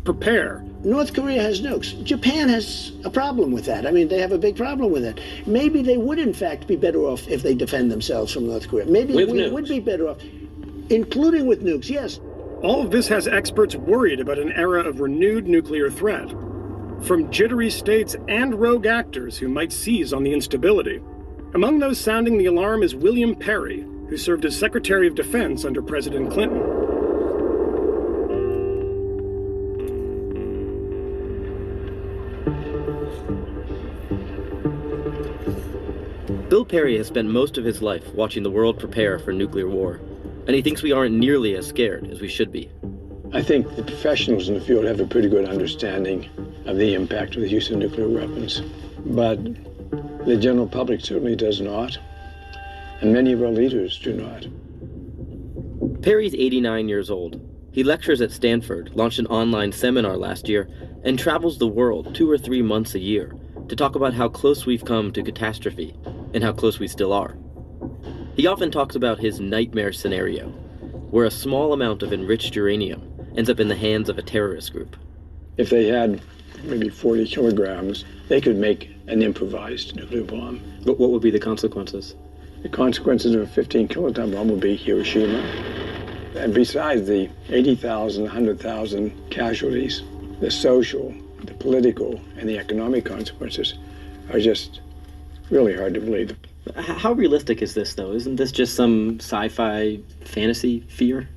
prepare. North Korea has nukes. Japan has a problem with that. I mean, they have a big problem with it. Maybe they would, in fact, be better off if they defend themselves from North Korea. Maybe we would be better off, including with nukes, yes. All of this has experts worried about an era of renewed nuclear threat, from jittery states and rogue actors who might seize on the instability. Among those sounding the alarm is William Perry, who served as Secretary of Defense under President Clinton. Bill Perry has spent most of his life watching the world prepare for nuclear war, and he thinks we aren't nearly as scared as we should be. I think the professionals in the field have a pretty good understanding of the impact of the use of nuclear weapons, but the general public certainly does not, and many of our leaders do not. Perry's 89 years old. He lectures at Stanford, launched an online seminar last year, and travels the world 2 or 3 months a year to talk about how close we've come to catastrophe and how close we still are. He often talks about his nightmare scenario, where a small amount of enriched uranium ends up in the hands of a terrorist group. If they had maybe 40 kilograms, they could make an improvised nuclear bomb. But what would be the consequences? The consequences of a 15-kiloton bomb would be Hiroshima. And besides the 80,000, 100,000 casualties, the social, the political, and the economic consequences are just really hard to believe. How realistic is this, though? Isn't this just some sci-fi fantasy fear?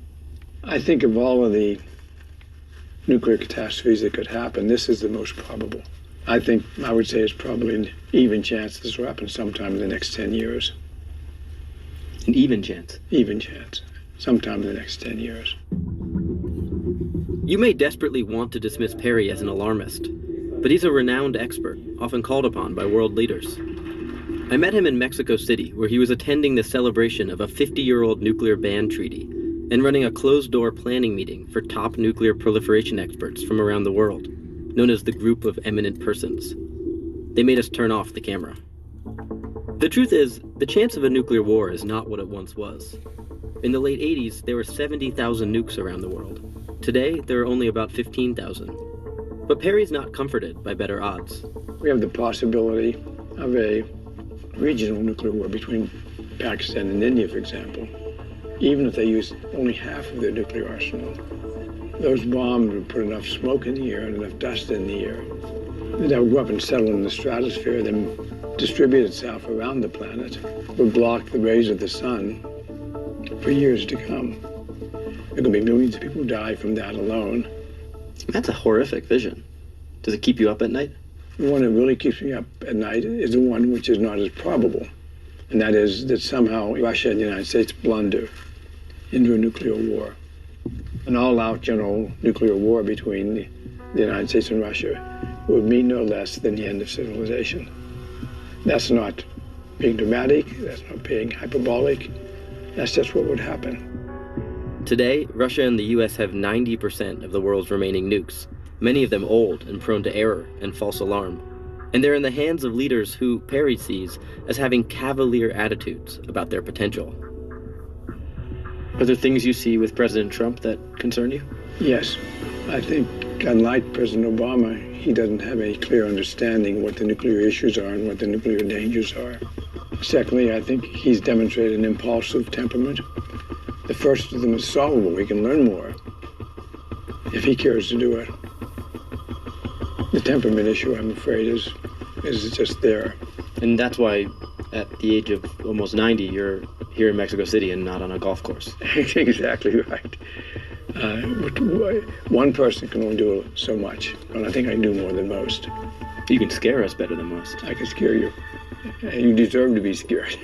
I think of all of the nuclear catastrophes that could happen, this is the most probable. I would say it's probably an even chance this will happen sometime in the next 10 years. An even chance? Even chance. Sometime in the next 10 years. You may desperately want to dismiss Perry as an alarmist, but he's a renowned expert, often called upon by world leaders. I met him in Mexico City, where he was attending the celebration of a 50-year-old nuclear ban treaty and running a closed-door planning meeting for top nuclear proliferation experts from around the world, known as the Group of Eminent Persons. They made us turn off the camera. The truth is, the chance of a nuclear war is not what it once was. In the late 80s, there were 70,000 nukes around the world. Today, there are only about 15,000. But Perry's not comforted by better odds. We have the possibility of a regional nuclear war between Pakistan and India, for example. Even if they use only half of their nuclear arsenal, those bombs would put enough smoke in the air and enough dust in the air that would go up and settle in the stratosphere, then distribute itself around the planet, would block the rays of the sun for years to come. There could be millions of people who die from that alone. That's a horrific vision. Does it keep you up at night? The one that really keeps me up at night is the one which is not as probable, and that is that somehow Russia and the United States blunder into a nuclear war. An all-out general nuclear war between the United States and Russia would mean no less than the end of civilization. That's not being dramatic, that's not being hyperbolic, that's just what would happen. Today, Russia and the US have 90% of the world's remaining nukes, many of them old and prone to error and false alarm. And they're in the hands of leaders who Perry sees as having cavalier attitudes about their potential. Are there things you see with President Trump that concern you? Yes. I think, unlike President Obama, he doesn't have a clear understanding of what the nuclear issues are and what the nuclear dangers are. Secondly, I think he's demonstrated an impulsive temperament. The first of them is solvable. We can learn more if he cares to do it. The temperament issue, I'm afraid, is just there. And that's why, at the age of almost 90, you're here in Mexico City and not on a golf course. Exactly right. One person can only do so much, and I think I can do more than most. You can scare us better than most. I can scare you. You deserve to be scared.